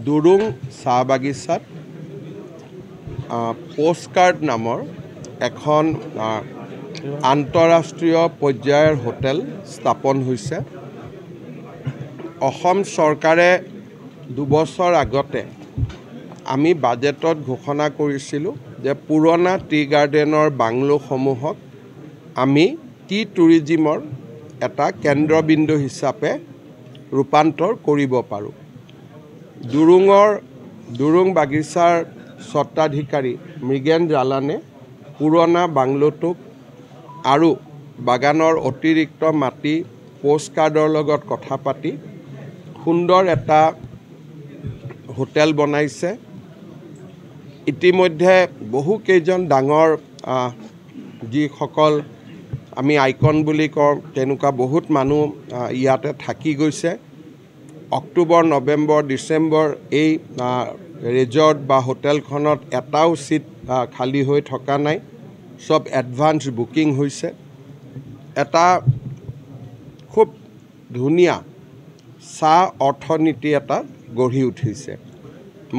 দুৰুং চাহ বাগিচাত পোষ্টকাৰ্ড নামৰ এখন আন্তঃৰাষ্ট্ৰীয় পৰ্যায়ৰ হোটেল স্থাপন হৈছে। অসম চৰকাৰে 2 বছৰ আগতে আমি বাজেটত ঘোষণা কৰিছিলোঁ যে পুৰণা টি গাৰ্ডেনৰ বাংলোসমূহক আমি টি টুৰিজিমৰ এটা কেন্দ্ৰবিন্দু হিচাপে ৰূপান্তৰ কৰিব পাৰোঁ। দুৰুং বাগিচাৰ স্বত্বাধিকাৰী মৃগেন জালানে পুৰণা বাংলোটোক আৰু বাগানৰ অতিৰিক্ত মাটি পোষ্টকাৰ্ডৰ লগত কথা পাতি সুন্দৰ এটা হোটেল বনাইছে। ইতিমধ্যে বহুকেইজন ডাঙৰ যিসকল আমি আইকন বুলি কওঁ তেনেকুৱা বহুত মানুহ ইয়াতে থাকি গৈছে। অক্টোবৰ, নৱেম্বৰ, ডিচেম্বৰ এই ৰিজৰ্ট বা হোটেলখনত এটাও চিট খালী হৈ থকা নাই, সব এডভান্স বুকিং হৈছে। এটা খুব ধুনীয়া চাহ অৰ্থনীতি এটা গঢ়ি উঠিছে।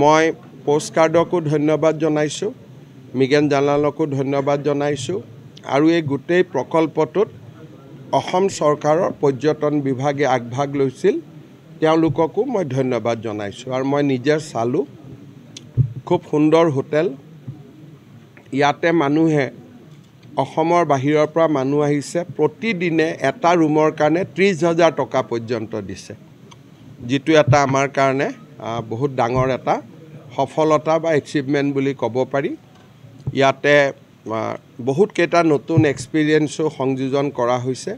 মই পোষ্টকাৰ্ডকো ধন্যবাদ জনাইছোঁ, মৃগেন জালানকো ধন্যবাদ জনাইছোঁ আৰু এই গোটেই প্ৰকল্পটোত অসম চৰকাৰৰ পৰ্যটন বিভাগে আগভাগ লৈছিল, তেওঁলোককো মই ধন্যবাদ জনাইছোঁ। আৰু মই নিজে চালোঁ, খুব সুন্দৰ হোটেল। ইয়াতে মানুহে অসমৰ বাহিৰৰ পৰা মানুহ আহিছে, প্ৰতিদিনে এটা ৰুমৰ কাৰণে 30,000 টকা পৰ্যন্ত দিছে, যিটো এটা আমাৰ কাৰণে বহুত ডাঙৰ এটা সফলতা বা এচিভমেণ্ট বুলি ক'ব পাৰি। ইয়াতে বহুতকেইটা নতুন এক্সপিৰিয়েঞ্চো সংযোজন কৰা হৈছে।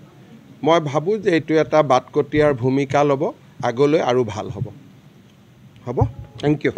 মই ভাবোঁ যে এইটো এটা বাটকটীয়াৰ ভূমিকা ল'ব, আগলৈ আৰু ভাল হ'ব। Thank U.